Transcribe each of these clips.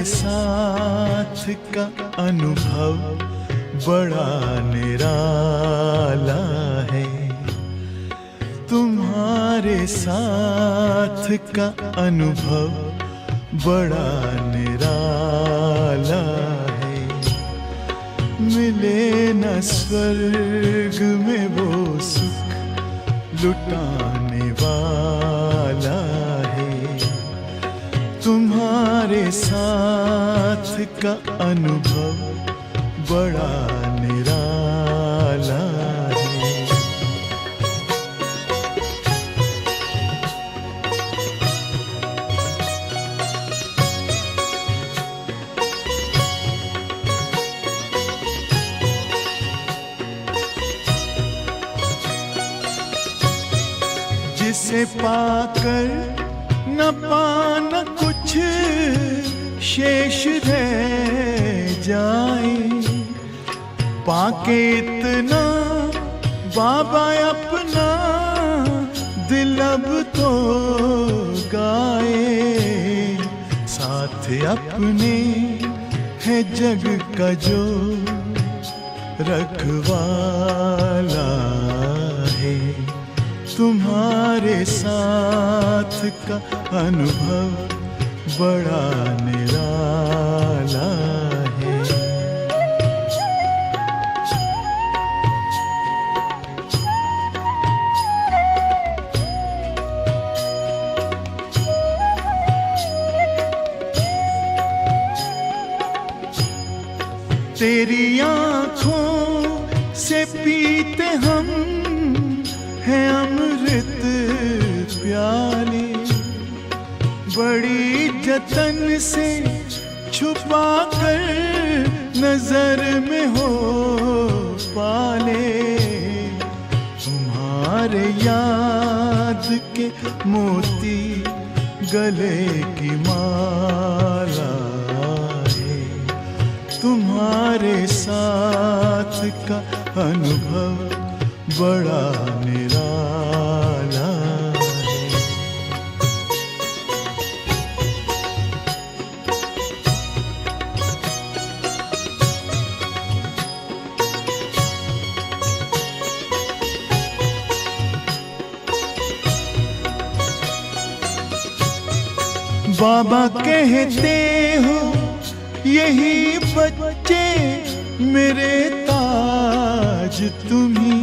साथ का अनुभव बड़ा निराला है। तुम्हारे साथ का अनुभव बड़ा निराला है। मिले न स्वर्ग में वो सुख लुटाने वाला है। तुम्हारे साथ का अनुभव बड़ा निराला है। जिसे पाकर न पाना कुछ शेष रह जाए, पाके इतना बाबा अपना दिल अब तो गाए। साथ अपने है जग का जो रखवाला है। तुम्हारे साथ का अनुभव बड़ा निराला है। तेरी आँखों से पीते हम हैं अमृत प्याले। बड़ी जतन से छुपा कर नजर में हो पाले। तुम्हारे याद के मोती गले की माला है। तुम्हारे साथ का अनुभव बड़ा निराला है। बाबा कहते हो यही बच्चे मेरे ताज तुम्ही।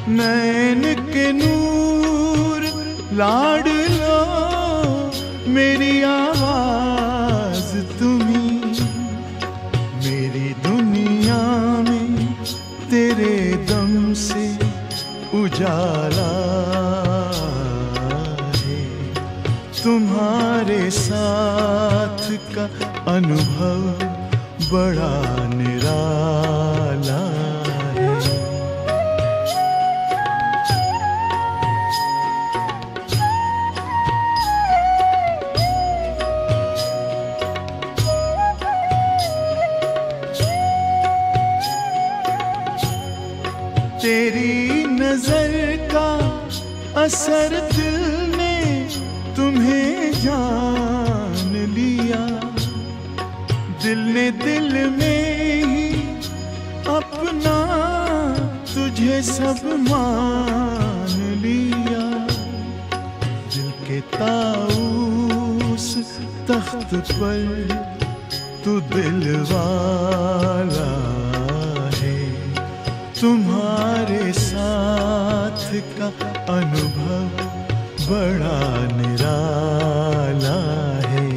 नैन के नूर लाड लो मेरी आवाज तुम्ही। मेरी दुनिया में तेरे दम से उजाला है। तुम्हारे साथ का अनुभव बड़ा निराला है। तेरी नजर का असर दिल ने तुम्हें जान लिया। दिल ने दिल में ही अपना तुझे सब मान लिया। दिल के ताऊस तख्त पर तू दिल वाला है। तुम्हारे साथ का अनुभव बड़ा निराला है।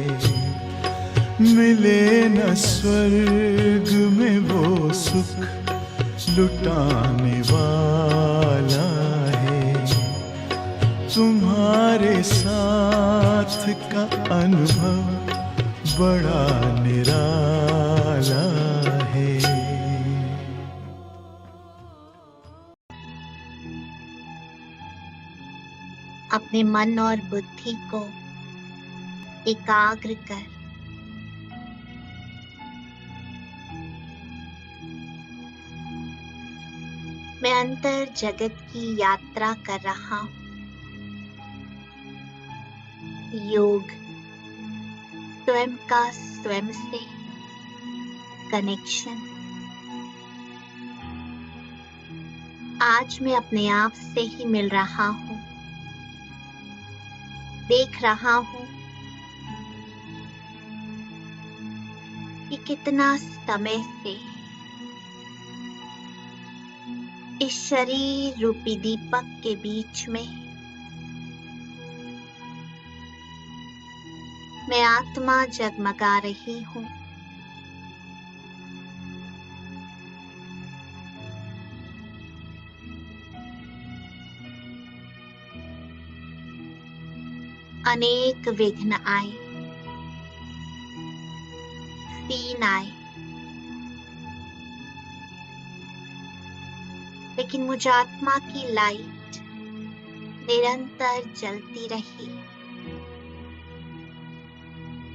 मिले न स्वर्ग में वो सुख लुटाने वाला है। तुम्हारे साथ का अनुभव बड़ा निराला है। अपने मन और बुद्धि को एकाग्र कर मैं अंतर जगत की यात्रा कर रहा हूं। योग स्वयं का स्वयं से कनेक्शन। आज मैं अपने आप से ही मिल रहा हूँ, देख रहा हूँ कि कितना समय से इस शरीर रूपी दीपक के बीच में मैं आत्मा जगमगा रही हूँ। अनेक विघ्न आए, सीन आए, लेकिन मुझ आत्मा की लाइट निरंतर जलती रही।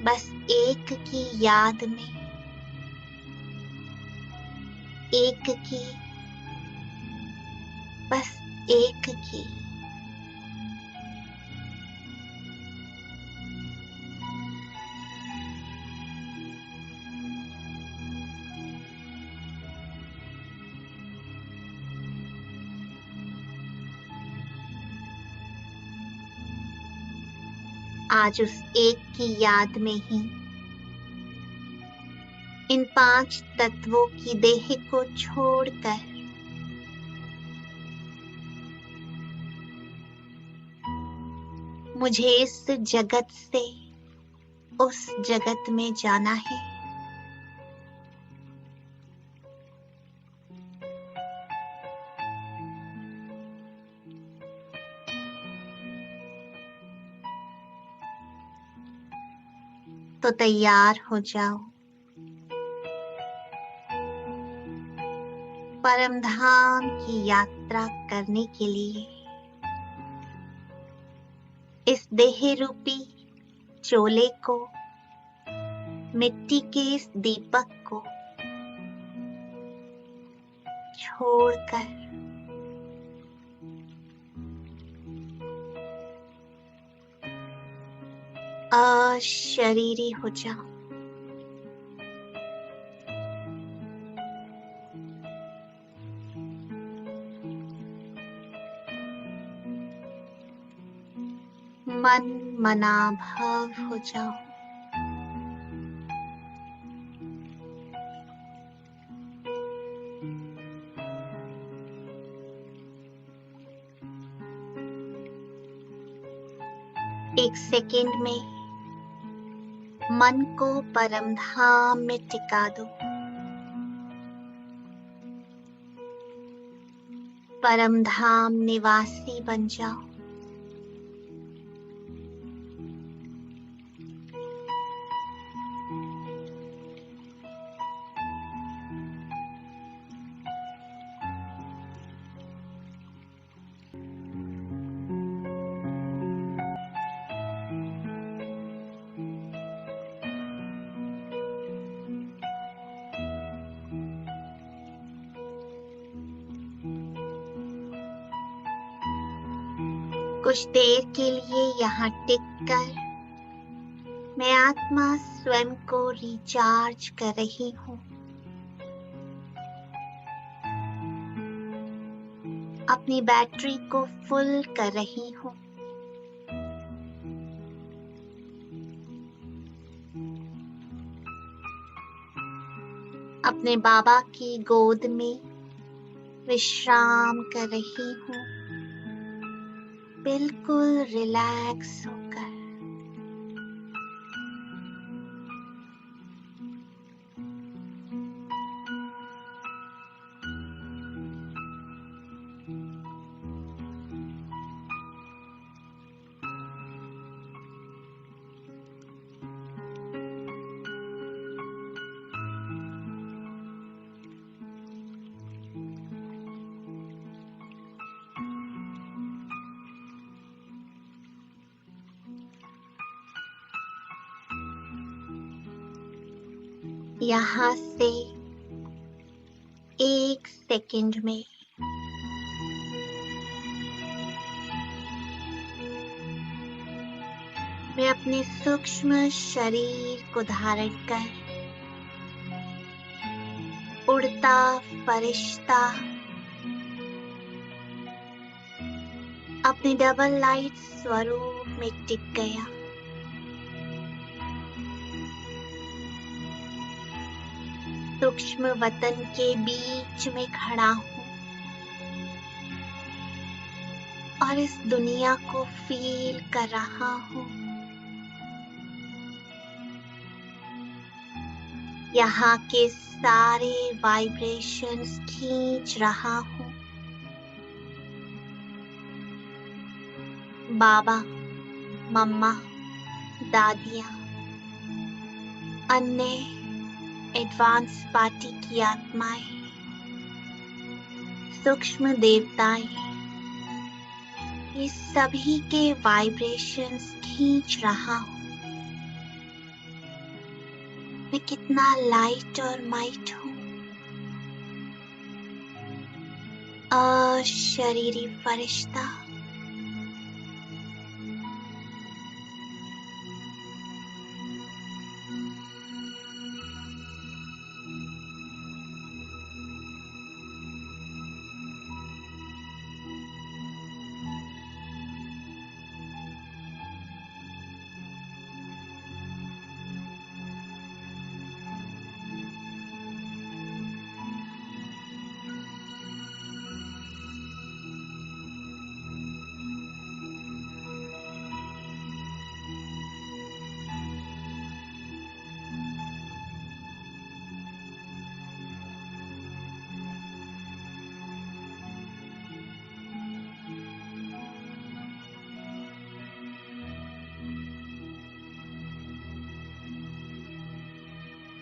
बस एक की याद में, एक की, बस एक की। आज उस एक की याद में ही इन 5 तत्वों की देह को छोड़कर मुझे इस जगत से उस जगत में जाना है। तो तैयार हो जाओ परम धाम की यात्रा करने के लिए। इस देह रूपी चोले को, मिट्टी के इस दीपक को छोड़कर अशरीरी हो जाओ। मन मनाभव हो जाओ। एक सेकेंड में मन को परम धाम में टिका दो। परम धाम निवासी बन जाओ। कुछ देर के लिए यहाँ टिककर मैं आत्मा स्वयं को रिचार्ज कर रही हूँ। अपनी बैटरी को फुल कर रही हूँ। अपने बाबा की गोद में विश्राम कर रही हूँ, बिल्कुल रिलैक्स होकर। यहाँ से एक सेकंड में मैं अपने सूक्ष्म शरीर को धारण कर उड़ता फरिश्ता अपने डबल लाइट स्वरूप में टिक गया। सूक्ष्म वतन के बीच में खड़ा हूँ और इस दुनिया को फील कर रहा हूँ। यहाँ के सारे वाइब्रेशंस खींच रहा हूँ। बाबा, मम्मा, दादियाँ, अन्य एडवांस पार्टी की आत्माएं, सूक्ष्म देवताएं, ये सभी के वाइब्रेशंस खींच रहा हूँ। मैं कितना लाइट और माइट हूँ। अशरीरी फरिश्ता,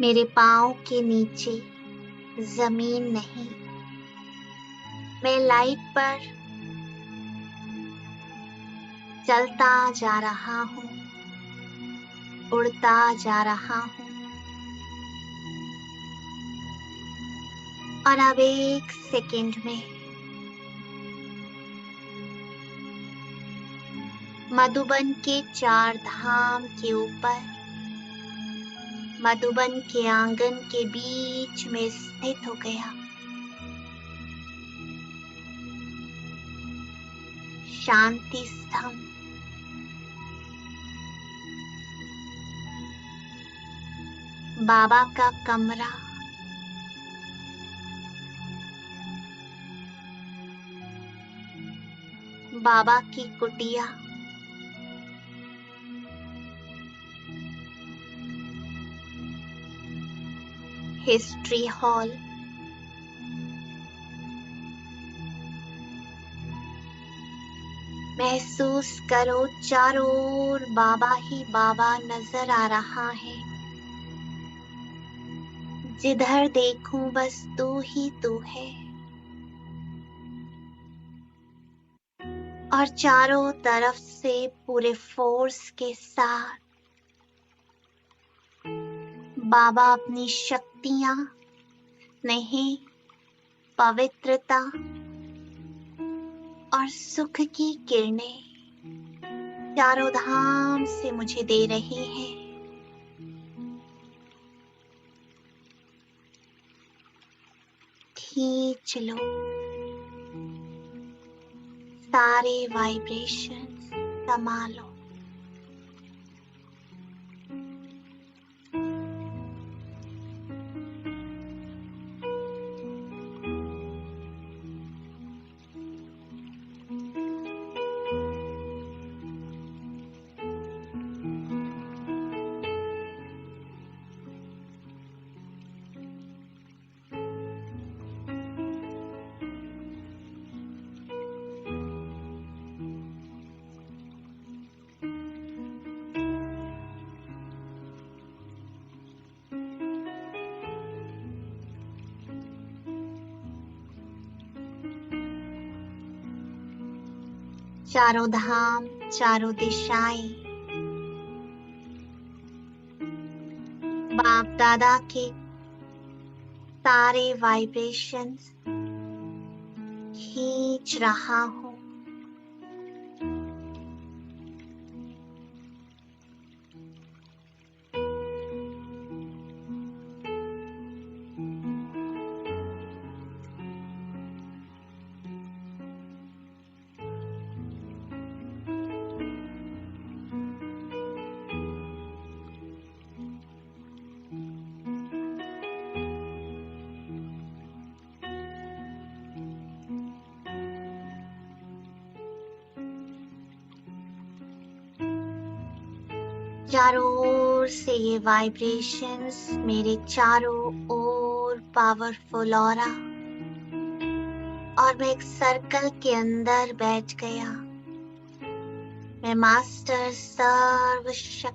मेरे पाँव के नीचे जमीन नहीं। मैं लाइट पर चलता जा रहा हूँ, उड़ता जा रहा हूँ और अब एक सेकंड में मधुबन के 4 धाम के ऊपर मधुबन के आंगन के बीच में स्थित हो गया। शांति स्तंभ, बाबा का कमरा, बाबा की कुटिया, हिस्ट्री हॉल, महसूस करो चारों ओर बाबा ही बाबा नजर आ रहा है। जिधर देखूं बस तू ही तू है और चारों तरफ से पूरे फोर्स के साथ बाबा अपनी शक्तियां, स्नेह, पवित्रता और सुख की किरणें चारों धाम से मुझे दे रहे हैं। खींच लो सारे वाइब्रेशंस, संभालो। चारों धाम, चारों दिशाएं बाप दादा के सारे वाइब्रेशंस खींच रहा हूँ। चारों ओर से ये वाइब्रेशंस मेरे चारों ओर पावरफुल ऑरा, और मैं एक सर्कल के अंदर बैठ गया। मैं मास्टर सर्वशक्तिवान,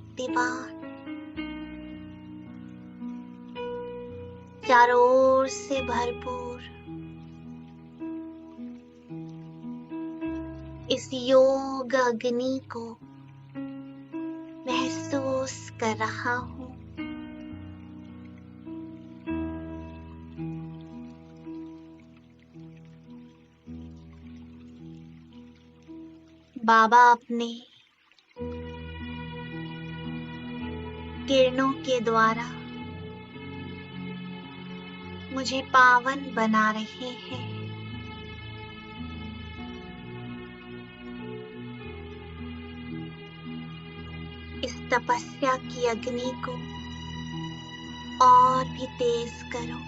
चारों ओर से भरपूर इस योग अग्नि को महसूस कर रहा हूँ। बाबा अपने किरणों के द्वारा मुझे पावन बना रहे हैं। इस तपस्या की अग्नि को और भी तेज करो।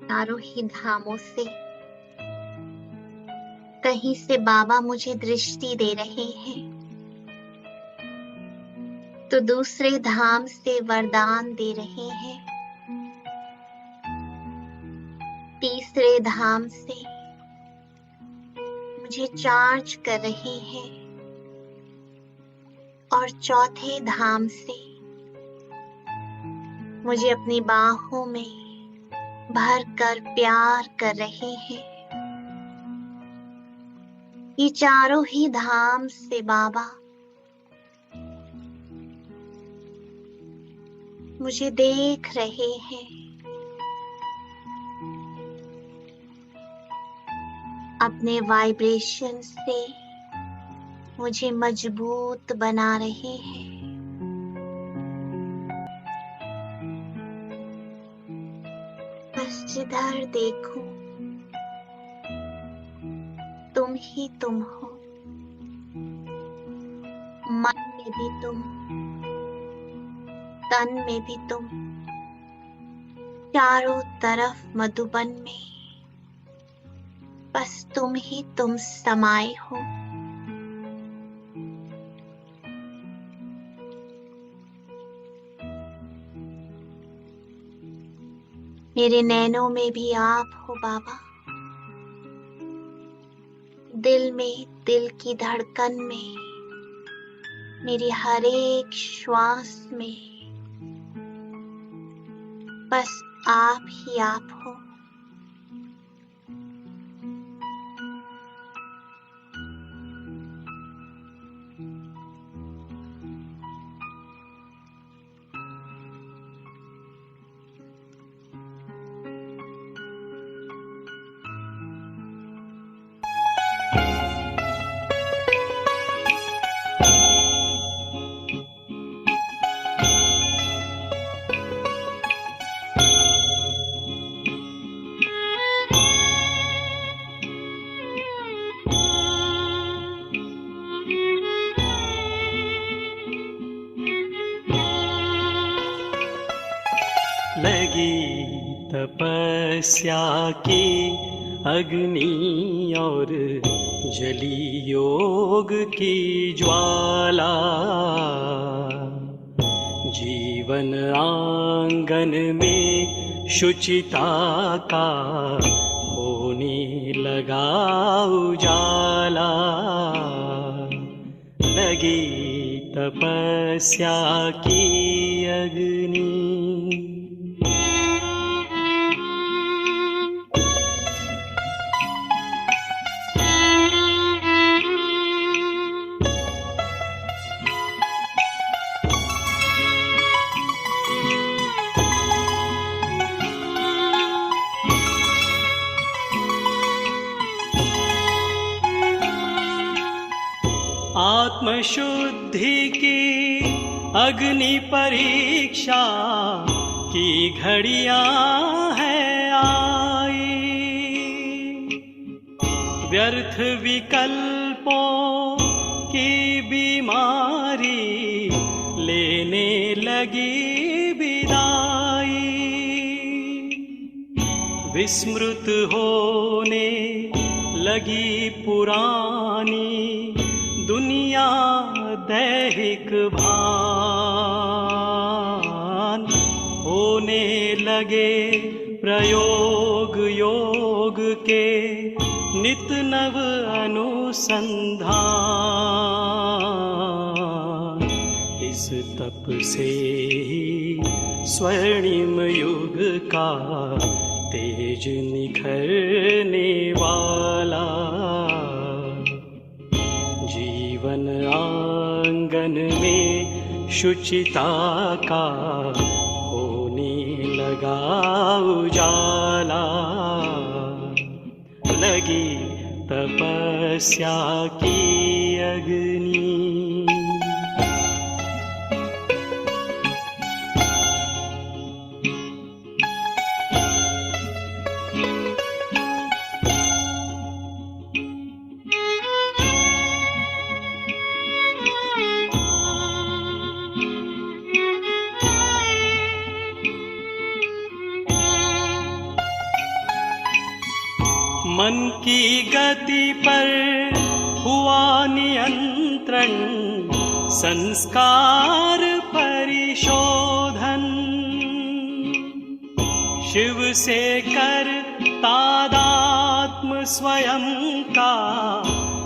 चारों ही धामों से कहीं से बाबा मुझे दृष्टि दे रहे हैं, तो दूसरे धाम से वरदान दे रहे हैं, तीसरे धाम से मुझे चार्ज कर रहे हैं, और चौथे धाम से मुझे अपनी बाहों में भर कर प्यार कर रहे हैं। ये चारों ही धाम से बाबा मुझे देख रहे हैं, अपने वाइब्रेशन से मुझे मजबूत बना रहे हैं। बस जिधर देखूं ही तुम हो। मन में भी तुम, तन में भी तुम, चारों तरफ मधुबन में बस तुम ही तुम समाये हो। मेरे नैनों में भी आप हो बाबा, दिल में, दिल की धड़कन में, मेरी हर एक श्वास में बस आप ही आप हो। लगी तपस्या की अग्नि और जली योग की ज्वाला, जीवन आंगन में शुचिता का होने लगा उजाला। लगी तपस्या की अग्नि। आत्मशुद्धि की अग्नि परीक्षा की घड़ियां हैं आई, व्यर्थ विकल्पों की बीमारी लेने लगी विदाई। विस्मृत होने लगी पुरानी दुनिया दैहिक भान, होने लगे प्रयोग योग के नित नव अनुसंधान। इस तप से ही स्वर्णिम युग का तेज निखरने वाला, जीवन आंगन में शुचिता का होने लगा उजाला। लगी तपस्या की अग्नि। मन की गति पर हुआ नियंत्रण, संस्कार परिशोधन। शिव से कर तादात्म स्वयं का,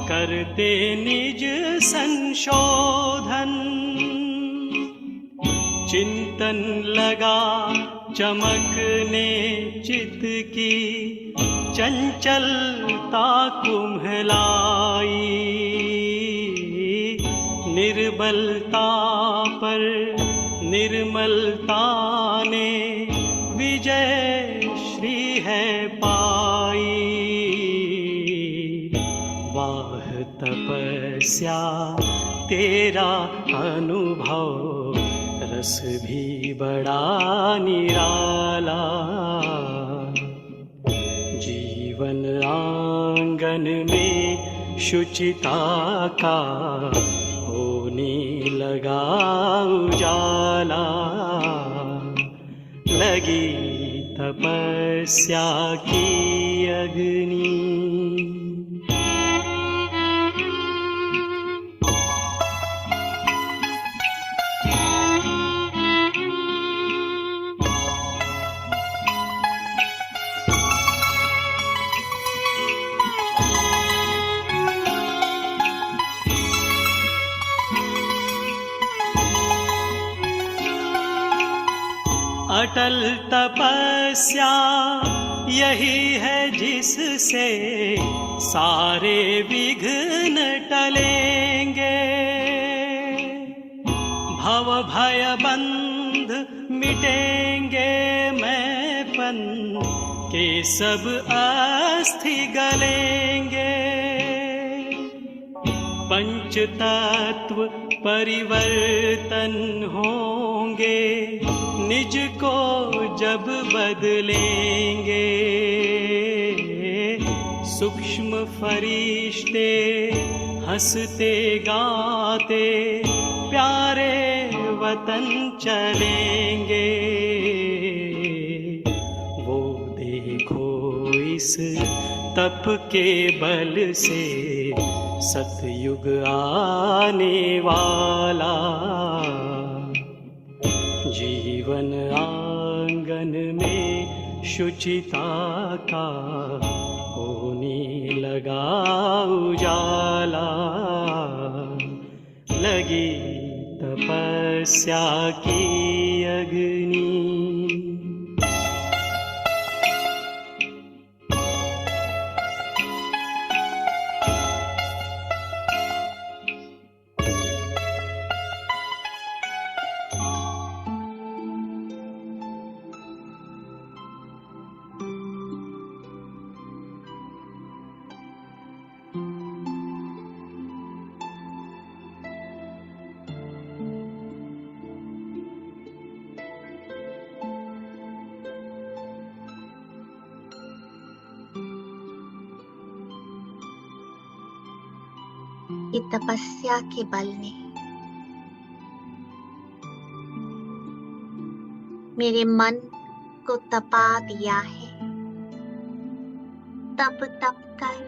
करते निज संशोधन। चिंतन लगा चमकने चित्त की, चंचलता कुम्हलाई। निर्बलता पर निर्मलता ने विजय श्री है पाई। वाह तपस्या तेरा अनुभव, रस भी बड़ा निराला। जीवन आंगन में शुचिता का होने लगा उजाला, लगी तपस्या की अग्नि। अटल तपस्या यही है जिससे सारे विघ्न टलेंगे, भव भय बंध मिटेंगे, मैंपन के सब अस्थि गलेंगे। पंच तत्व परिवर्तन होंगे, निज को जब बदलेंगे। सूक्ष्म फरिश्ते हंसते गाते प्यारे वतन चलेंगे। वो देखो इस तप के बल से सतयुग आने वाला, जीवन आंगन में शुचिता का होने लगा उजाला, लगी तपस्या की अग्नि। ये तपस्या के बल ने मेरे मन को तपा दिया है। तप तप कर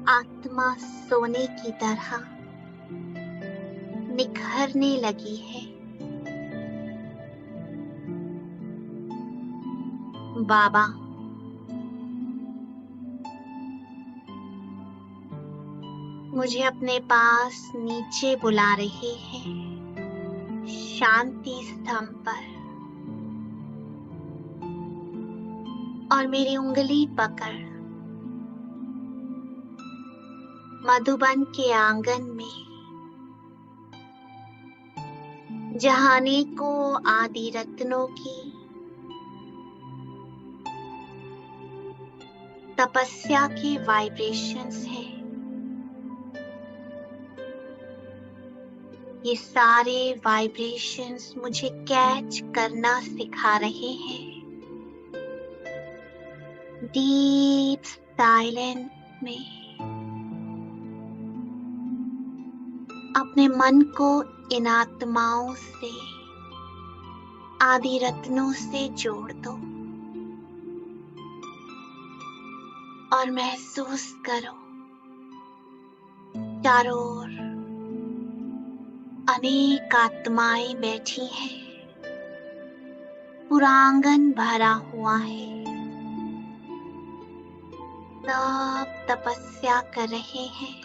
आत्मा सोने की तरह निखरने लगी है। बाबा, मुझे अपने पास नीचे बुला रहे हैं, शांति स्तंभ पर, और मेरी उंगली पकड़ मधुबन के आंगन में, जहां अनेकों आदि रत्नों की तपस्या के वाइब्रेशंस हैं। ये सारे वाइब्रेशंस मुझे कैच करना सिखा रहे हैं। डीप साइलेंस में अपने मन को इन आत्माओं से, आदि रत्नों से जोड़ दो और महसूस करो चारों ओर अनेक आत्माएं बैठी हैं, पूरा आंगन भरा हुआ है, सब तपस्या कर रहे हैं।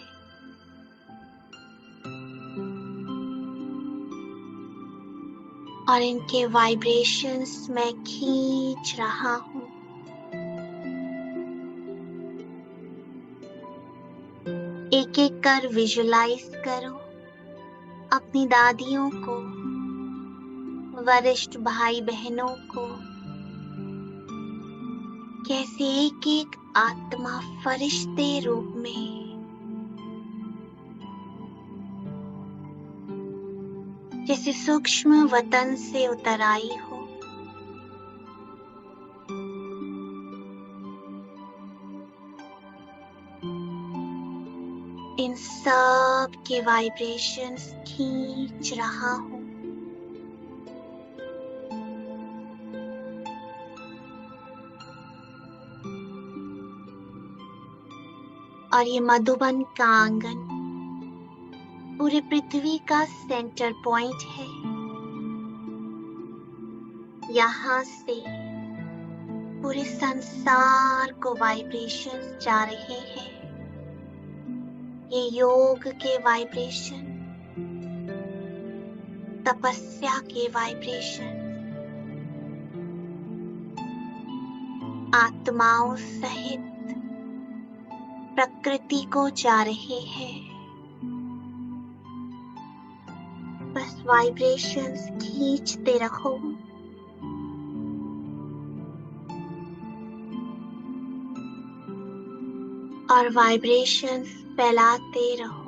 और इनके वाइब्रेशंस मैं खींच रहा हूँ। एक एक कर विजुलाइज करो अपनी दादियों को, वरिष्ठ भाई बहनों को, कैसे एक एक आत्मा फरिश्ते रूप में जैसे सूक्ष्म वतन से उतर आई हो। सब के वाइब्रेशंस खींच रहा हूँ। और ये मधुबन का आंगन पूरे पृथ्वी का सेंटर पॉइंट है। यहाँ से पूरे संसार को वाइब्रेशंस जा रहे हैं। ये योग के वाइब्रेशन, तपस्या के वाइब्रेशन, आत्माओं सहित प्रकृति को जा रहे हैं। बस वाइब्रेशंस खींचते रहो। और वाइब्रेशंस फैलाते रहो।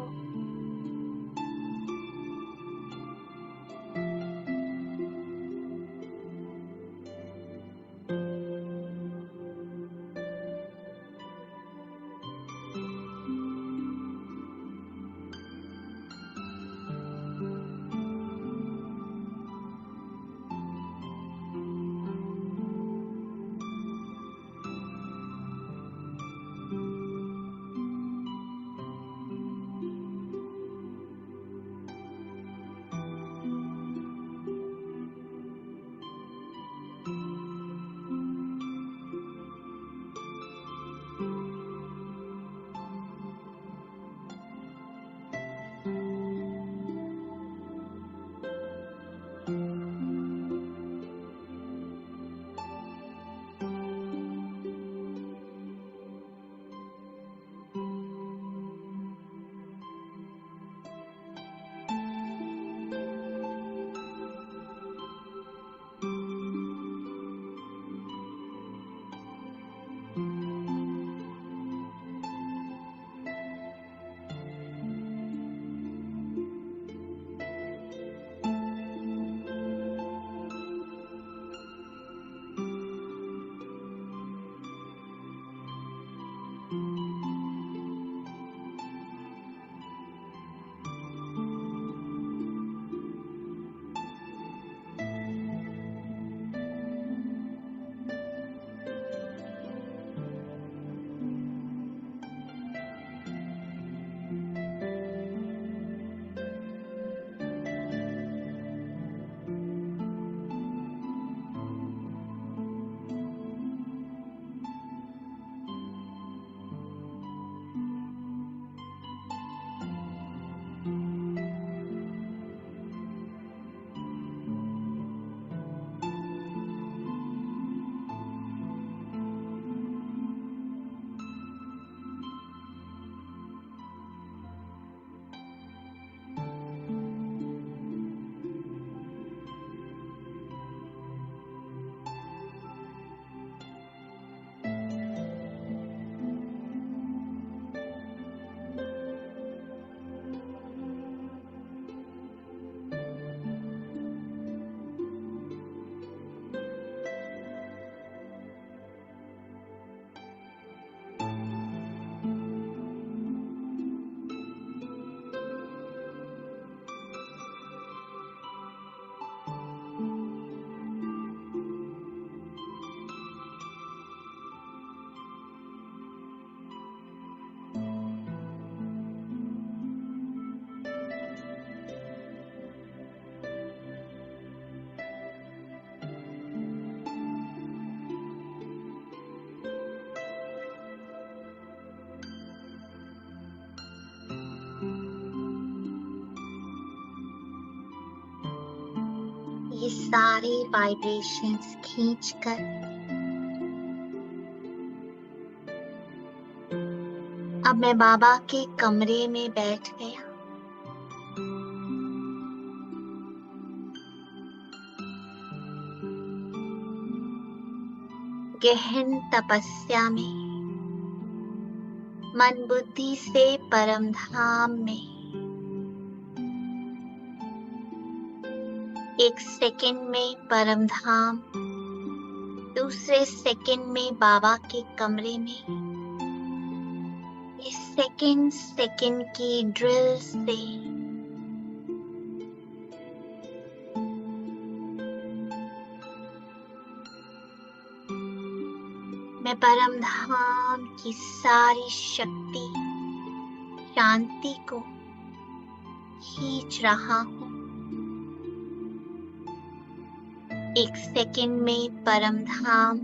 ये सारे वाइब्रेशंस खींचकर अब मैं बाबा के कमरे में बैठ गया। गहन तपस्या में, मन बुद्धि से परम धाम में, एक सेकंड में परम धाम, दूसरे सेकंड में बाबा के कमरे में। इस सेकंड सेकंड की ड्रिल से मैं परम धाम की सारी शक्ति, शांति को खींच रहा हूँ। एक सेकंड में परम धाम,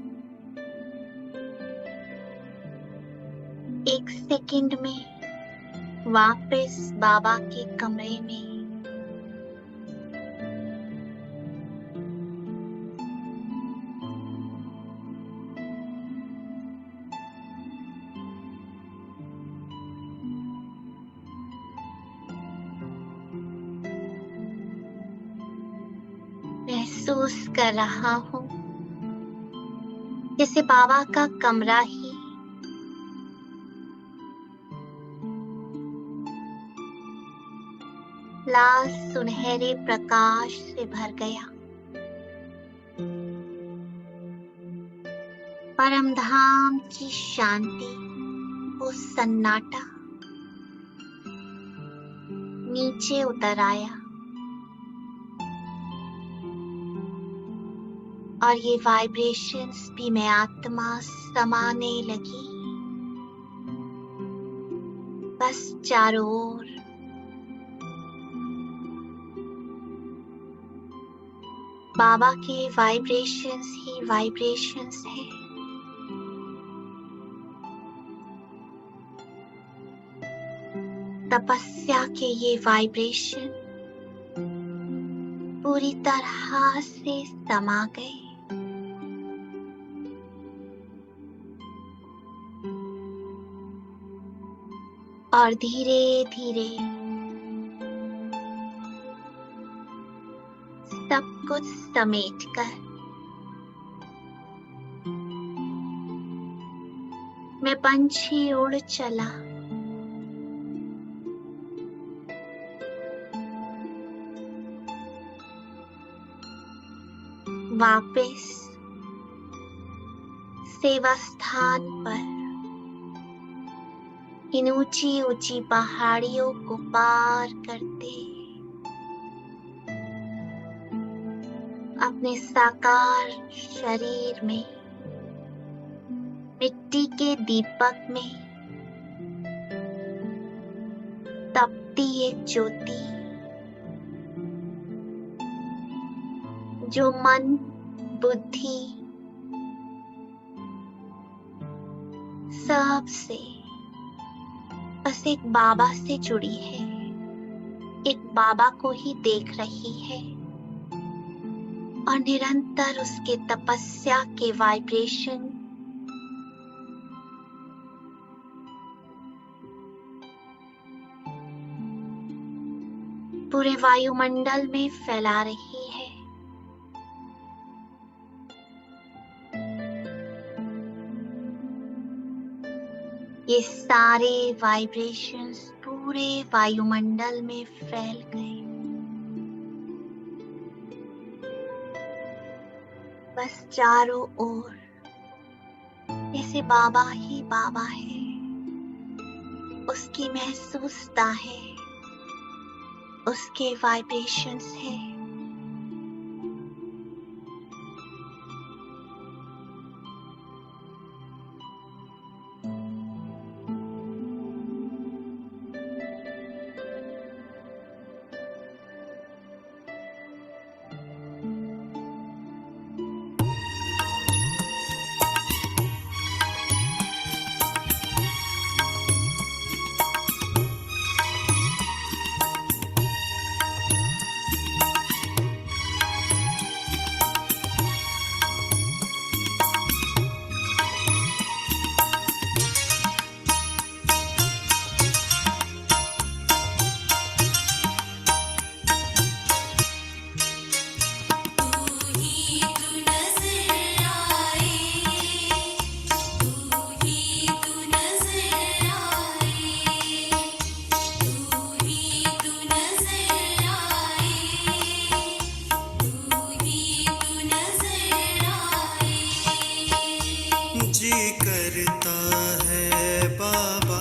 एक सेकंड में वापस बाबा के कमरे में। महसूस कर रहा हूँ जैसे बाबा का कमरा ही लाल सुनहरे प्रकाश से भर गया। परम धाम की शांति, वो सन्नाटा नीचे उतर आया और ये वाइब्रेशंस भी मैं आत्मा समाने लगी। बस चारों ओर बाबा के वाइब्रेशंस ही वाइब्रेशंस है। तपस्या के ये वाइब्रेशन पूरी तरह से समा गए। और धीरे धीरे सब कुछ समेटकर मैं पंछी उड़ चला। वापस सेवा स्थान पर इन ऊंची ऊंची पहाड़ियों को पार करते अपने साकार शरीर में मिट्टी के दीपक में तपती एक ज्योति जो मन, बुद्धि सब से बस एक बाबा से जुड़ी है, एक बाबा को ही देख रही है और निरंतर उसके तपस्या के वाइब्रेशन पूरे वायुमंडल में फैला रही है। ये सारे वाइब्रेशंस पूरे वायुमंडल में फैल गए। बस चारों ओर जैसे बाबा ही बाबा है, उसकी महसूसता है, उसके वाइब्रेशंस है। जी करता है बाबा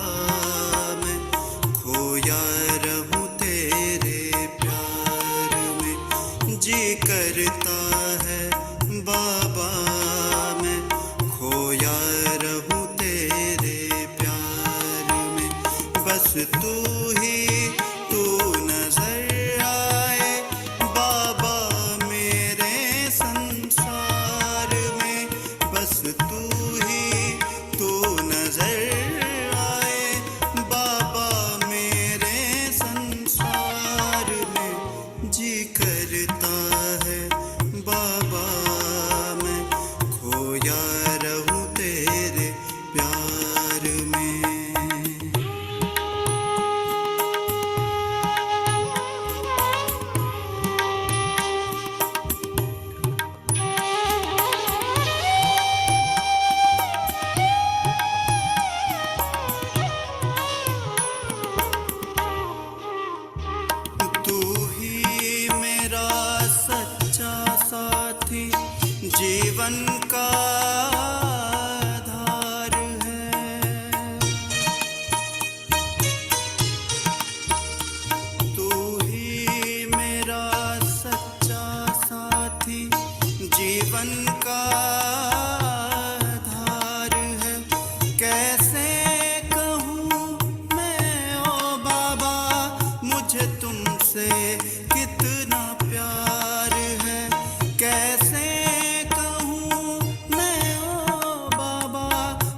तू ही तू नजर आए बाबा मेरे संसार में, बस तू ही तू नजर आए बाबा मेरे संसार में। जी करता है बाबा मैं खोया रहूं तेरे प्यार में। तू ही मेरा सच्चा साथी जीवन का आधार है। तू ही मेरा सच्चा साथी जीवन का आधार है। कैसे कहूँ मैं ओ बाबा मुझे तुमसे कितना प्यार है। कैसे कहूँ मैं ओ बाबा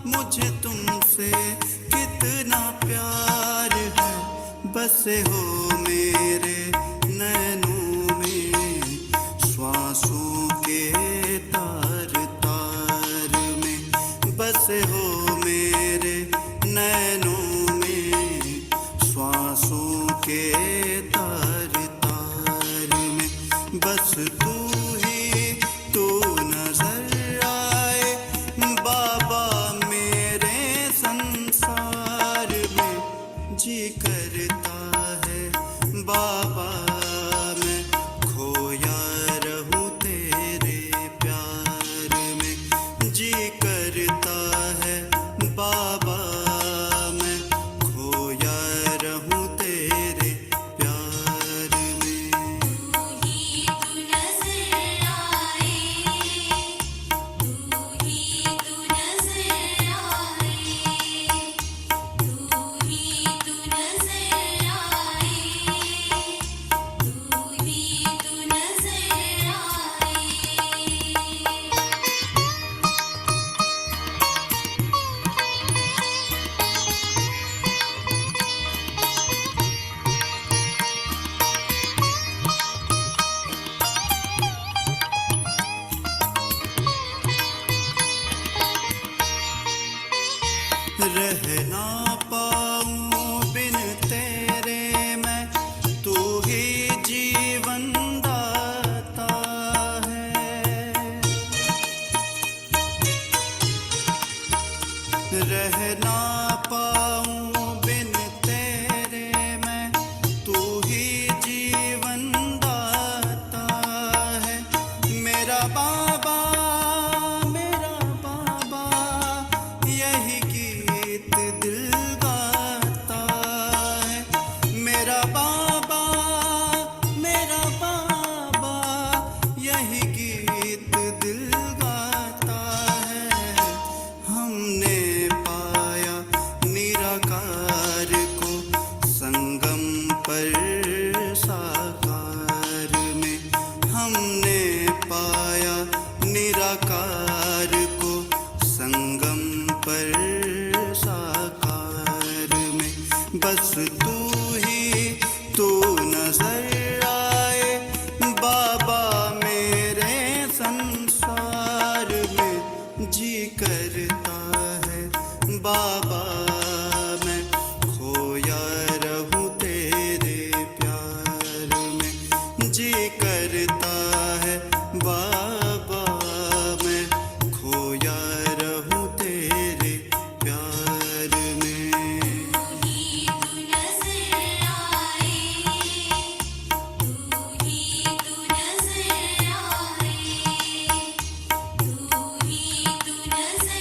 मुझे तुमसे कितना प्यार है। बसे हो मेरे नैनों में श्वासों के तार तार में, बसे हो मेरे नैनों में श्वासों के तार तार में। बस तू ही तू नजर आए बाबा मेरे संसार में। जी करता है बाबा मैं खोया रहूं तेरे प्यार में। जी करता है बाबा मैं खोया रहूं तेरे प्यार में। तू ही तू नजर आए, तू ही तू नजर आए, तू ही तू नजर आए, तू ही तू नजर आए। रह ना पाऊं बिन तेरे मैं, तू ही जीवन दाता है। रह ना पाऊं बिन तेरे मैं, तू ही जीवन दाता है। मेरा बाबा यही गीत दिल गाता है। मेरा बाबा यही गीत दिल गाता है। हमने पाया निराकार को संगम पर साकार में। हमने पाया निराकार को संगम पर साकार में। बस तू ही तू नजर आए बाबा मेरे संसार में। जी करता है बाबा मैं खोया रहूं तेरे प्यार में। जी करता है बाबा मैं खोया रहूं तेरे प्यार में। तू ही तू नजर आए, तू ही तू नजर आए, तू ही तू नजर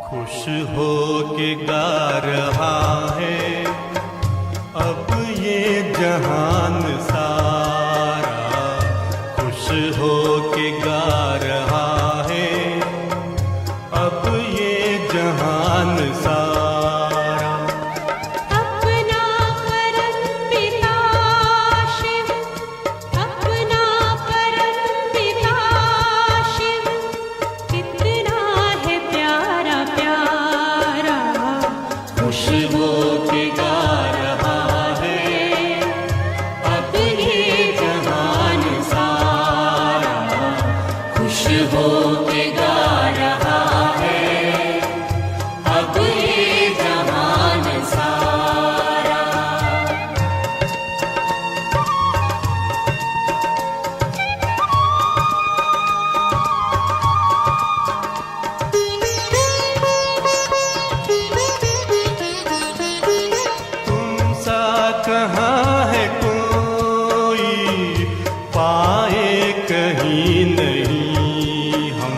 खुश हो के गा रहा है अब ये जहान सारा, खुश हो के गा रहा है अब ये जहान सारा। अपना परम पिता शिव, अपना परम पिता शिव, कितना है प्यारा प्यारा, खुश हो के गा रहा है अब ये जहान सारा, खुश हो के गा रहा है अब ये जहान सारा। तुम सा कहाँ है कोई पाए कहीं नहीं हम,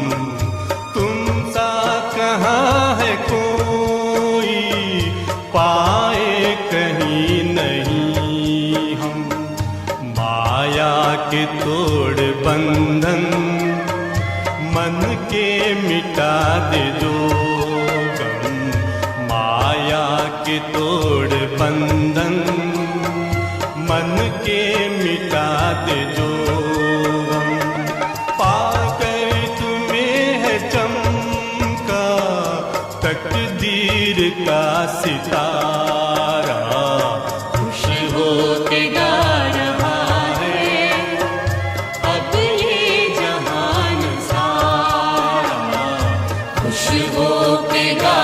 तुम सा कहाँ है कोई पाए कहीं नहीं हम। माया के तोड़ बंधन मन के मिटा दे जो गम, माया के तोड़ बंधन मन के मिटा दे जो गम। पाकर तुम्हें है चमका तकदीर का सितारा, खुश हो के गा रहा है अब ये जहान सारा, खुश हो के गा